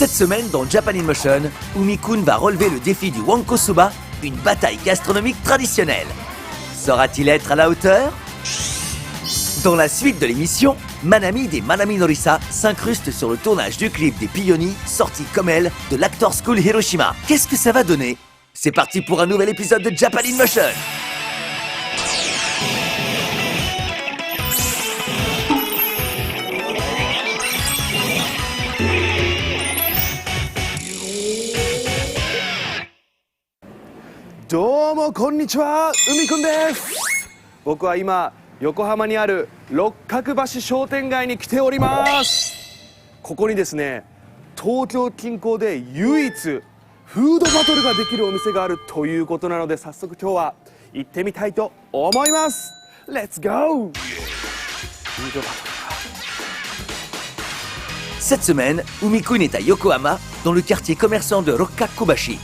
Cette semaine, dans Japan in Motion, Umi-kun va relever le défi du Wanko Soba, une bataille gastronomique traditionnelle. Saura-t-il être à la hauteur? Dans la suite de l'émission, Manami des Manami Norisa s'incruste sur le tournage du clip des Pioni, sorti comme elle de l'Actor School Hiroshima. Qu'est-ce que ça va donner? C'est parti pour un nouvel épisode de Japan in Motion. Domo konnichiwa, Umi-kun desu. 僕は今横浜にある六角橋商店街に来ております。ここにですね、東京近郊で唯一フードバトルができるお店があるということなので、早速今日は行ってみたいと思います。Let's go! Cette semaine, Umi-kun est à Yokohama, dans le quartier commerçant de Rokkakubashi.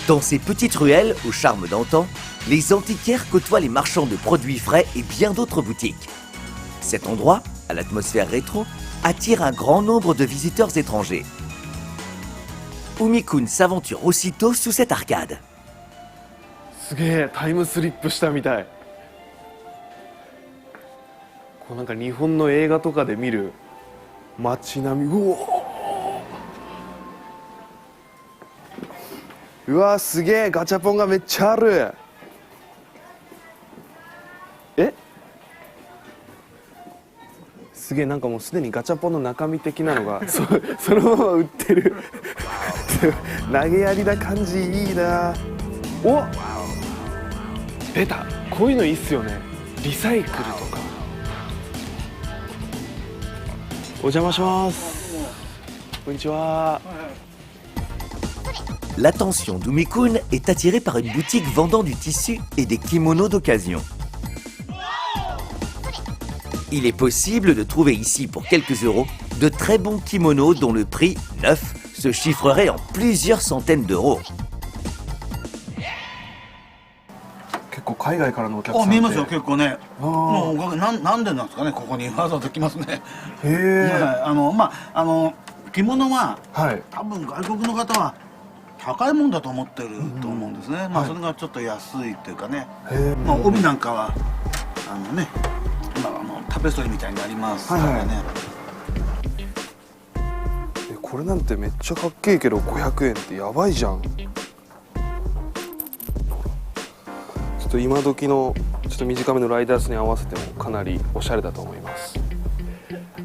Dans ces petites ruelles, au charme d'antan, les antiquaires côtoient les marchands de produits frais et bien d'autres boutiques. Cet endroit, à l'atmosphère rétro, attire un grand nombre de visiteurs étrangers. Umi-kun s'aventure aussitôt sous cette arcade. すげえ、タイムスリップしたみたい。こうなんか日本の映画とかで見る街並み。うわすげえ、ガチャポンがめっちゃある。すげえ、なんかもうすでにガチャポンの中身的なのがそのまま売ってる。投げやりな感じいいな。お、出た。こういうのいいっすよね。リサイクルとか。お邪魔します。こんにちは。L'attention d'Umi-kun est attirée par une boutique vendant du tissu et des kimonos d'occasion. Il est possible de trouver ici pour quelques euros de très bons kimonos dont le prix, neuf, se chiffrerait en plusieurs centaines d'euros. 結構海外からのお客さん見えますよ、結構ね。もうなんでなんですかね、ここにわざわざ来ますね。へえ。着物は、はい、多分外国の方は高いもんだと思ってると思うんですね。まあそれがちょっと安いっていうかね。まあ帯なんかはね、今タペストリーみたいになりますからね。これなんてめっちゃかっけえけど500円ってやばいじゃん。ちょっと今時のちょっと短めのライダースに合わせてもかなりおしゃれだと思います。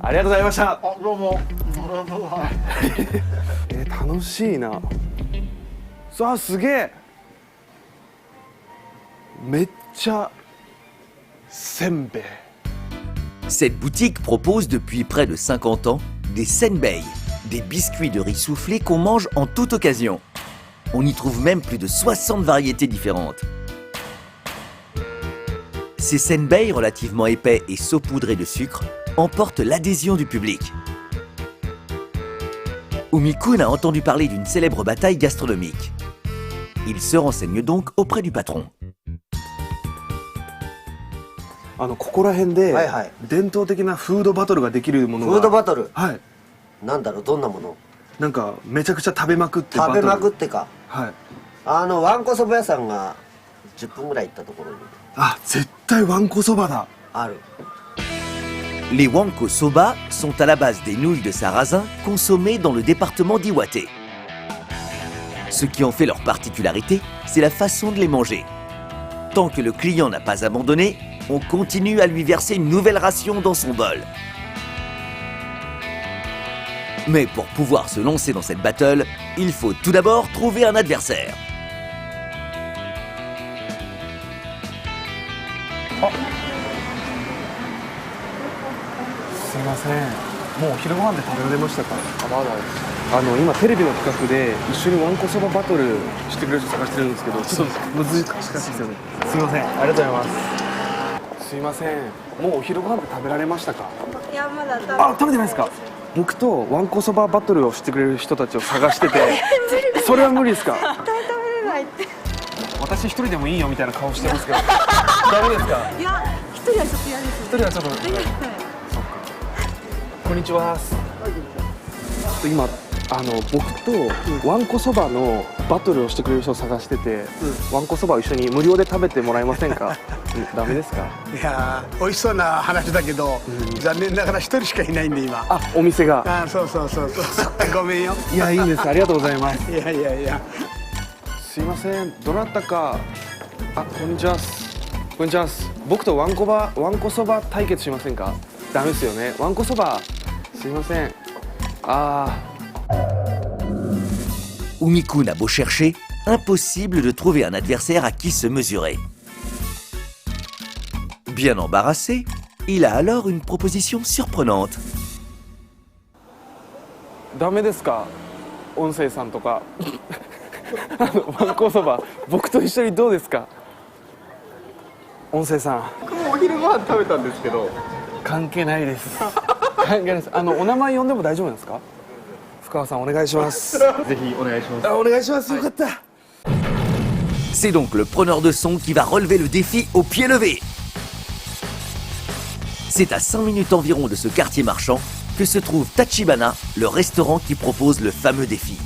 ありがとうございました。どうも。楽しいな。さあすげえ。めっちゃせんべい。 Cette boutique propose depuis près de 50 ans des senbei, des biscuits de riz soufflés qu'on mange en toute occasion. On y trouve même plus de 60 variétés différentes. Ces senbei relativement épais et saupoudrés de sucre emportent l'adhésion du public. Umi-kun a entendu parler d'une célèbre bataille gastronomique. Il se renseigne donc auprès du patron. ここら辺で伝統的なフードバトルができるものが。フードバトル。はい。なんだろう、どんなもの？なんかめちゃくちゃ食べまくってバトル。食べまくってか。はい。わんこそば屋さんが10分ぐらい行ったところに。あ、絶対わんこそばだ。ある。 Les Wanko Soba sont à la base des nouilles de sarrasin consommées dans le département d'Iwate. Ce qui en fait leur particularité, c'est la façon de les manger. Tant que le client n'a pas abandonné, on continue à lui verser une nouvelle ration dans son bol. Mais pour pouvoir se lancer dans cette battle, il faut tout d'abord trouver un adversaire. Oh. すいません。もうお昼ご飯で食べられましたか？まだです。今テレビの企画で一緒にわんこそばバトルしてくれる人探してるんですけど、ちょっと難しいですよね。すいません。ありがとうございます。すいません。もうお昼ご飯で食べられましたか？いや、まだ食べてないですか？僕とわんこそばバトルをしてくれる人たちを探しててそれは無理ですか？絶対食べれないって。私一人でもいいよみたいな顔してますけど大丈夫ですか？いや、一人はちょっと嫌ですね。一人はちょっと、こんにちは。今僕とわんこそばのバトルをしてくれる人を探してて、わんこそばを一緒に無料で食べてもらえませんか？ダメですか？いやー美味しそうな話だけど、残念ながら一人しかいないんで今。あ、お店が。あ、そうごめんよ。いや、いいんです。ありがとうございます。いやすいません、どなたか。あ、こんにちは。こんにちは。僕とわんこそば対決しませんか？ダメですよね。わんこそば。すいません。Umikun a beau chercher, impossible de trouver un adversaire à qui se mesurer. Bien embarrassé, il a alors une proposition surprenante. ダメですか？音声さんとか。わんこそば、僕と一緒にどうですか？音声さん。僕もお昼ご飯食べたんですけど。関係ないです。関係ないです。お名前呼んでも大丈夫なんですか？深川さん、お願いします。ぜひお願いします。お願いします。よかった。C'est donc le preneur de son qui va relever le défi au pied levé. C'est à 5 minutes environ de ce quartier marchand que se trouve Tachibana, le restaurant qui propose le fameux défi.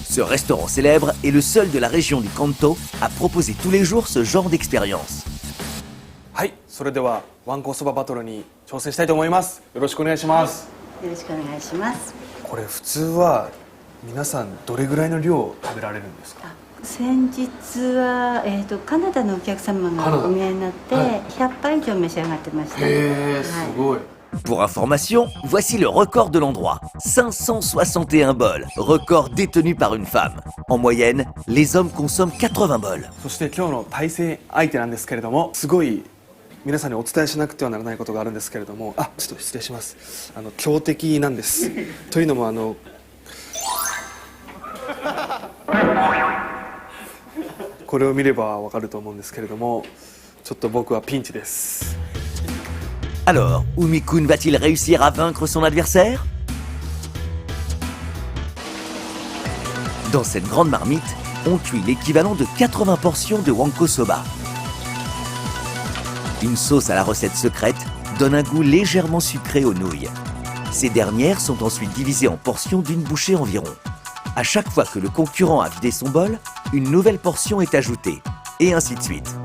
Ce restaurant célèbre est le seul de la région du Kanto à proposer tous les jours ce genre d'expérience. はい、それではわんこそばバトルに挑戦したいと思います。よろしくお願いします。よろしくお願いします。これ普通は皆さんどれぐらいの量を食べられるんですか？先日は、カナダのお客様がお見えになって、100杯以上召し上がってました。へー、すごい。Pour information, voici le record de l'endroit. 561 bols, record détenu par une femme. En moyenne, les hommes consomment 80 bols. そして今日の対戦相手なんですけれども、すごい皆さんにお伝えしなくてはならないことがあるんですけれども、ちょっと失礼します。強敵なんです。というのもこれを見ればわかると思うんですけれども、ちょっと僕はピンチです。Alors, Umikun va-t-il réussir à vaincre son adversaire? Dans cette grande marmite, on cuit l'équivalent de 80 portions de wanko soba. Une sauce à la recette secrète donne un goût légèrement sucré aux nouilles. Ces dernières sont ensuite divisées en portions d'une bouchée environ. À chaque fois que le concurrent a vidé son bol, une nouvelle portion est ajoutée, et ainsi de suite.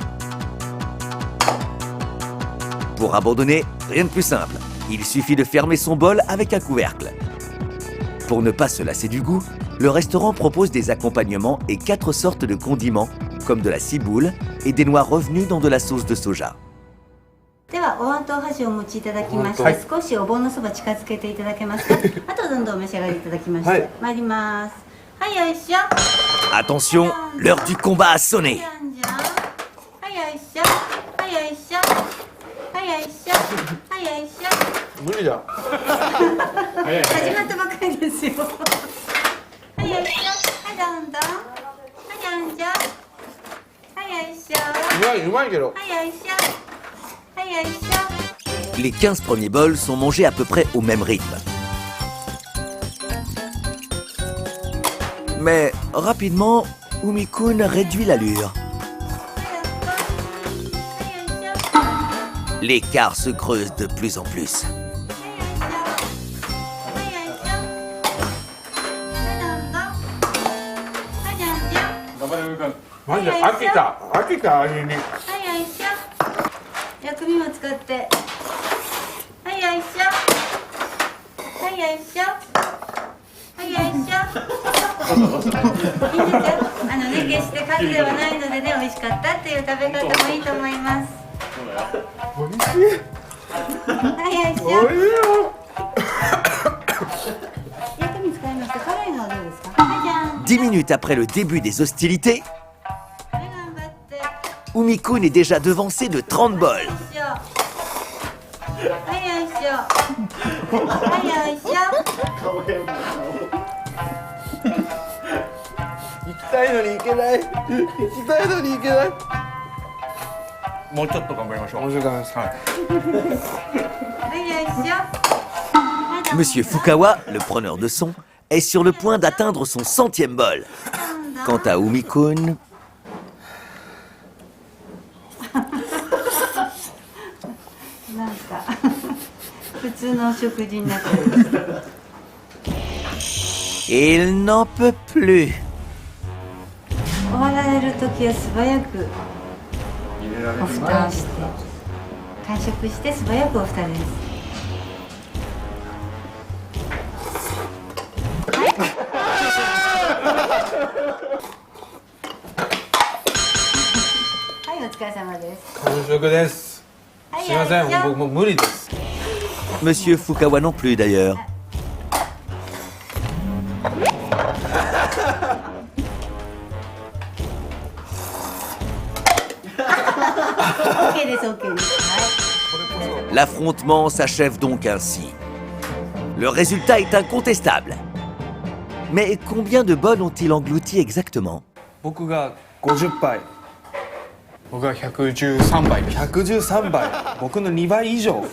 Pour abandonner, rien de plus simple. Il suffit de fermer son bol avec un couvercle. Pour ne pas se lasser du goût, le restaurant propose des accompagnements et 4 sortes de condiments, comme de la ciboule et des noix revenues dans de la sauce de soja. ではお椀とお箸をお持ちいただきまして、少しお盆のそば近づけていただけますか？あとどんどんお召し上がりいただきまして、参ります。はい、よいしょ。 Attention, l'heure du combat a sonné. はいよいしょ。はいよいしょ。はいよいしょ。はいよいしょ。無理だ。始まったばかりですよ。はいよいしょ。はいどんどん。はいどんじょ。はいよいしょ。うまいけど。はいよいしょ。はいよいしょ。 Les 15 premiers bols sont mangés à peu près au même rythme. Mais rapidement, Umikun réduit l'allure. L'écart se creuse de plus en plus. Dix minutes après le début des hostilités, Umikun est déjà devancé de 30 bols. Monsieur Fukawa, le preneur de son, est sur le point d'atteindre son 100e bol. Quant à なんか普通のお食事になってる。Il n'en peut plus. 終わられる時は素早くお蓋をして、完食して素早くお蓋です。はい、お疲れ様です。完食です。すいません、僕もう無理です。Monsieur Fukawa non plus d'ailleurs. OK です、OK です。はい。L'affrontement s'achève donc ainsi. Le résultat est incontestable. Mais combien de bols ont-ils englouti exactement? 僕が50杯、僕は113杯です。113杯、僕の2倍以上。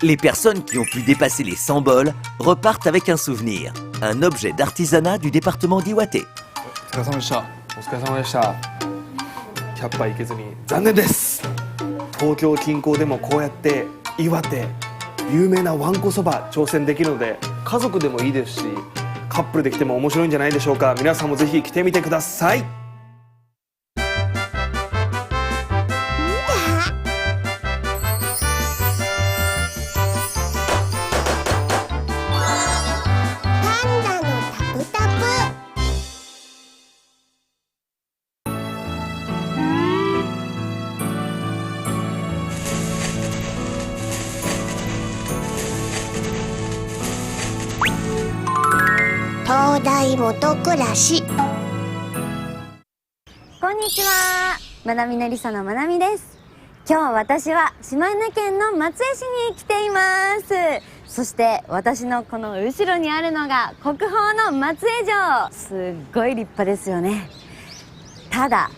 Les personnes qui ont pu dépasser les 100 bols repartent avec un souvenir, un objet d'artisanat du département d'Iwate. お疲れ様でした。お疲れ様でした。100杯いけずに残念です。東京近郊でもこうやって岩手有名なわんこそば挑戦できるので、家族でもいいですしカップルで来ても面白いんじゃないでしょうか。皆さんもぜひ来てみてください。東大元暮らし。こんにちは、まなみのりさのまなみです。今日私は島根県の松江市に来ています。そして私のこの後ろにあるのが国宝の松江城。すっごい立派ですよね。ただ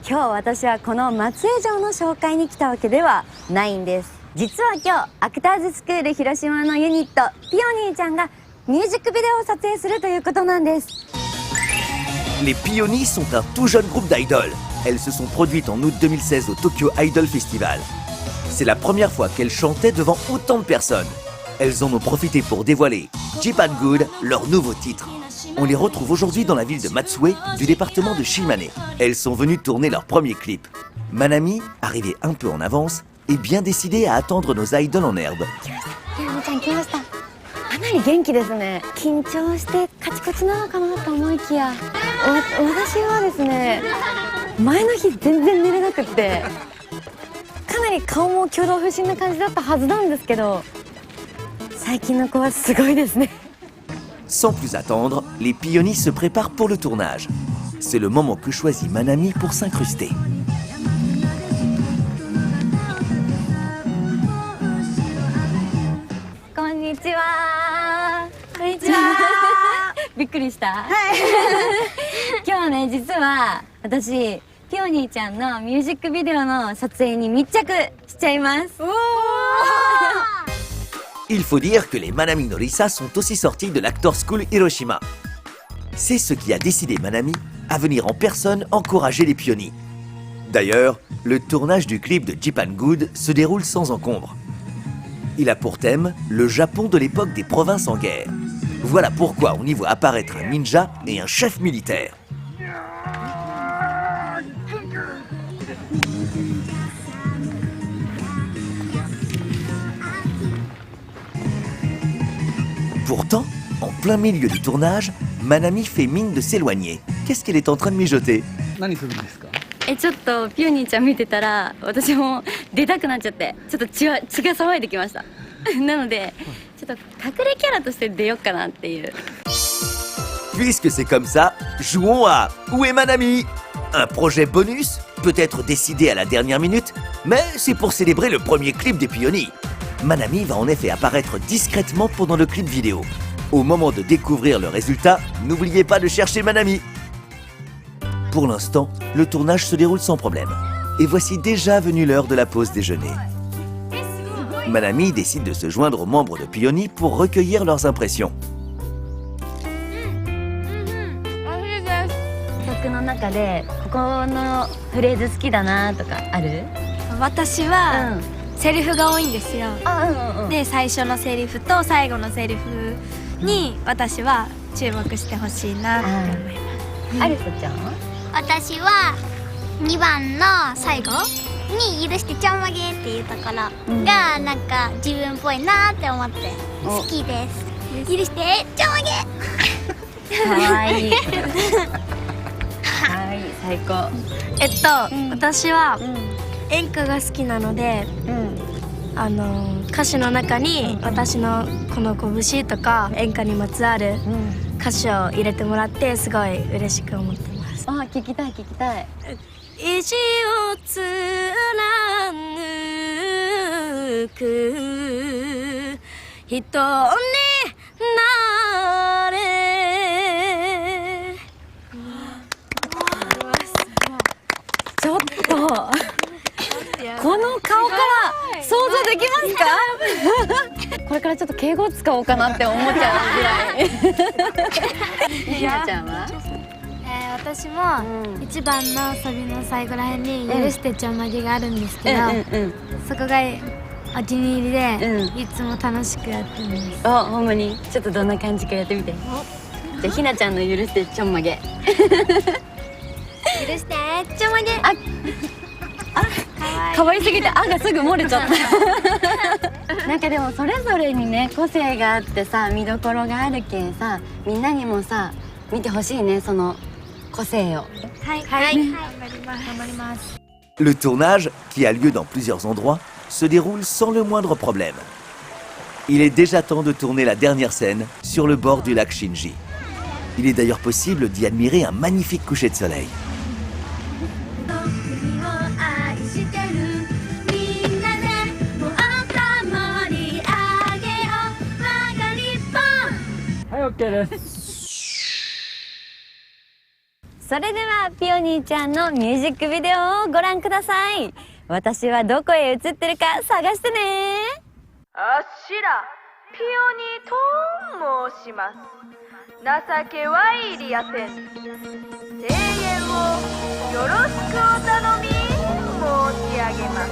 今日私はこの松江城の紹介に来たわけではないんです。実は今日アクターズスクール広島のユニットピオニーちゃんがミュージックビデオを撮影するということなんです。 Les Peonies sont un tout jeune groupe d'idoles. Elles se sont produites en août 2016 au Tokyo Idol Festival. C'est la première fois qu'elles chantaient devant autant de personnes. Elles en ont profité pour dévoiler Japan Good, leur nouveau titre. On les retrouve aujourd'hui dans la ville de Matsue, du département de Shimane. Elles sont venues tourner leur premier clip. Manami, arrivée un peu en avance, est bien décidée à attendre nos idoles en herbe. かなり元気ですね。緊張してカチコチなのかなと思いきや、私はですね、前の日全然寝れなくって、かなり顔も挙動不審な感じだったはずなんですけど、最近の子はすごいですね。 Sans plus attendre, les Peonies se préparent pour le tournage. C'est le moment que choisit Manami pour s'incruster. こんにちは。こんにちは。びっくりした。はい。今日ね、実は私ピオニーちゃんのミュージックビデオの撮影に密着しちゃいます。Il faut dire que les Manami Norisa sont aussi sortis de l'Actor School Hiroshima. C'est ce qui a décidé Manami à venir en personne encourager les Peonies. D'ailleurs, le tournage du clip de Japan Good se déroule sans encombre. Il a pour thème le Japon de l'époque des provinces en guerre. Voilà pourquoi on y voit apparaître un ninja et un chef militaire. Pourtant, en plein milieu du tournage, Manami fait mine de s'éloigner. Qu'est-ce qu'elle est en train de mijoter? ちょっとピオニーちゃん見てたら私も出たくなっちゃって、ちょっと血が騒いできました。なのでちょっと隠れキャラとして出ようかなっていう。 Puisque c'est comme ça, jouons à Où est Manami? Un projet bonus, peut-être décidé à la dernière minute, mais c'est pour célébrer le premier clip des Peonies. Manami va en effet apparaître discrètement pendant le clip vidéo. Au moment de découvrir le résultat, n'oubliez pas de chercher Manami. Pour l'instant, le tournage se déroule sans problème. Et voici déjà venue l'heure de la pause déjeuner. Manami décide de se joindre aux membres de Peony pour recueillir leurs impressions. 曲の中でここのフレーズ好きだなとかある？私は、セリフが多いんですよ。で最初のセリフと最後のセリフに私は注目してほしいなって思います。アリサちゃんは？私は2番の最後に許してちょんまげっていうところがなんか自分っぽいなって思って好きです。許してちょんまげ。かわいい。はい、最高。私は演歌が好きなので、歌詞の中に私のこの拳とか演歌にまつわる歌詞を入れてもらってすごい嬉しく思ってます。あ、聞きたい聞きたい。意地を貫く人になれ。ちょっとこの顔から想像できますか？これからちょっと敬語使おうかなって思っちゃうぐらい。ひなちゃんは？私も1番のサビの最後らへんに「許してちょんまげ」があるんですけど、そこがお気に入りで、いつも楽しくやってます。あ、ほんまに？ちょっとどんな感じかやってみて。じゃあひなちゃんの「許してちょんまげ」。許してちょんまげ。可愛すぎて「あ」がすぐ漏れちゃった。なんかでもそれぞれにね個性があってさ、見どころがあるけんさ、みんなにもさ見てほしいね、その個性を。はい、はい、頑張ります。Le tournage, qui a lieu dans plusieurs endroits, se déroule sans le moindre problème. Il est déjà temps de tourner la dernière scène sur le bord du lac Shinji. Il est d'ailleurs possible d'y admirer un magnifique coucher de soleil. OK です。それではピオニーちゃんのミュージックビデオをご覧ください。私はどこへ映ってるか探してね。あしらピオニーと申します。情けはいりやせん。声援をよろしくお頼み申し上げます。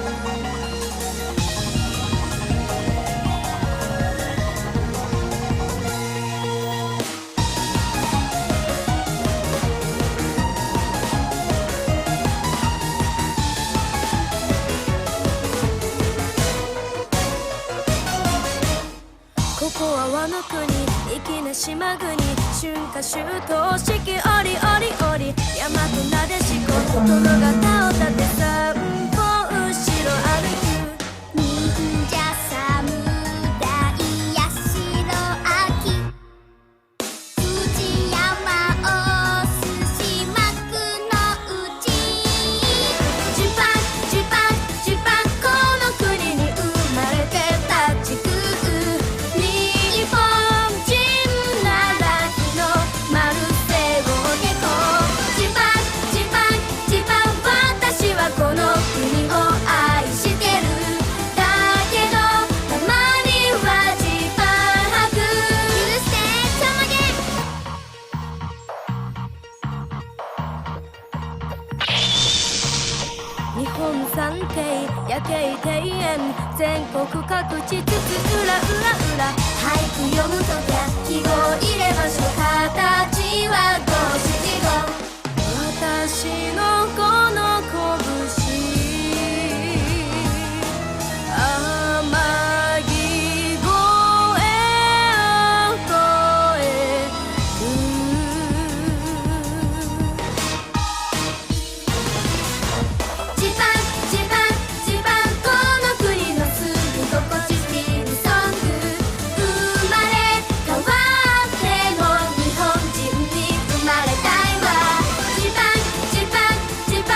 ここは和の国、粋な島国、春夏秋冬四季折々大和なでしこ、殿方を立て三歩後ろ歩く。忍者侍八代秋、藤山お寿司幕の内。ジュパンジュパンジュパン、この国に生まれて立ち食う日本人なら日のマルセロゲコ。ジュパンジュパンジュパン、私はこの国を愛してる。だけどたまにはジパン吐く。許してちょんまげ。日本三景夜景庭園、全国各地つつうらうらうら。俳句読むときゃ記号入れましょう。形は五七五。私のこの拳、天城越えを越えジパンジパンジパン、この国の住み心地スピルソング。生まれ変わっても日本人に生まれたいわ。ジパンジパンジパン、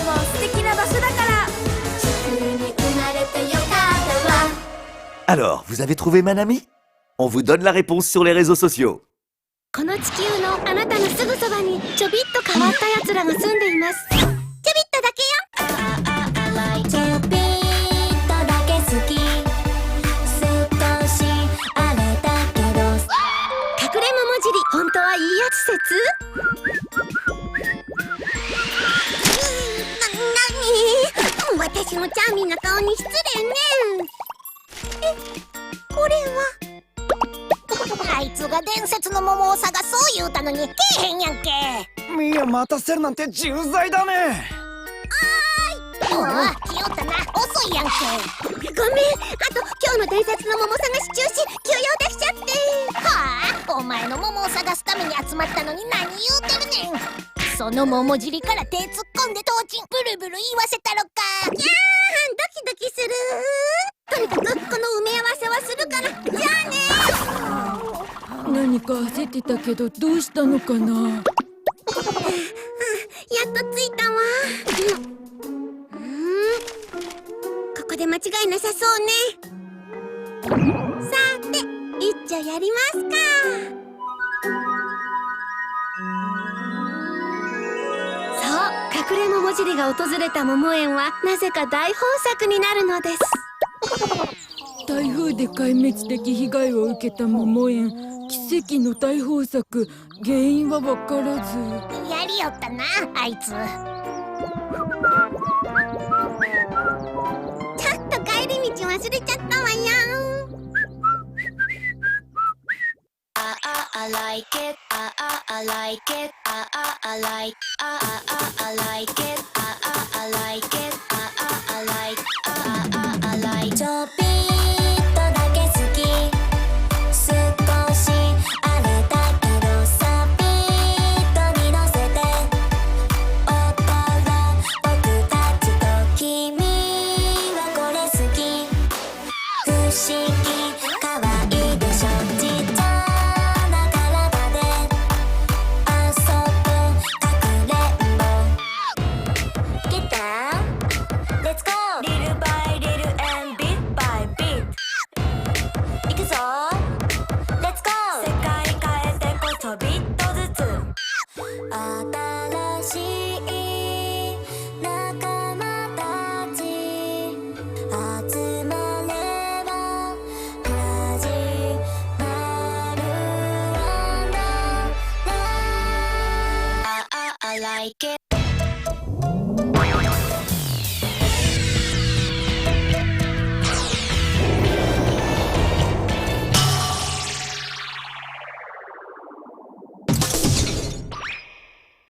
も素敵な場所だから地球に生まれてよかったわ Alors, vous avez trouvé Manami? On vous donne la réponse sur les réseaux sociaux. この地球のあなたのすぐそばにちょびっと変わったやつらが住んでいます。ちょびっとだけよ。ちょびっとだけ好き少しあれだけどかくれももじり本当はいいやつ説。なに私のチャーミーな顔に失礼ね。これはあいつが伝説の桃を探そう言うたのにけえへんやんけ。ミヤ待たせるなんて重罪だね。おお、来よったな。遅いやんけ。ごめん。あと今日の伝説の桃探し中止休養できちゃって。はあ、お前の桃を探すために集まったのに何言うてるねん。その桃尻から手突っ込んでトーチンブルブル言わせたろか。いやー、ドキドキする。とにかくこの埋め合わせはするから。じゃあね。何か焦ってたけどどうしたのかな。やっと着いたわ。ここで間違いなさそうね。さて、一丁やりますか。そう、隠れ桃尻が訪れた桃園はなぜか大豊作になるのです。台風で壊滅的被害を受けた桃園、奇跡の大豊作、原因は分からず。やりよったな、あいつ。ちょっと帰り道忘れちゃったわよ。I like it. I like it. I like. I like it. I like it. I like. I like. ちょびっとだけ好き少しあれだけどさびっとに乗せて踊ろう僕たちと君はこれ好き不思議かわいいでしょちっちゃな体で遊ぶかくれんぼギター Let's go Little by little and bit by bit いくぞ Let's go 世界変えてこちょびっとずつ新しい仲間たち集まれば始まるんだ I like it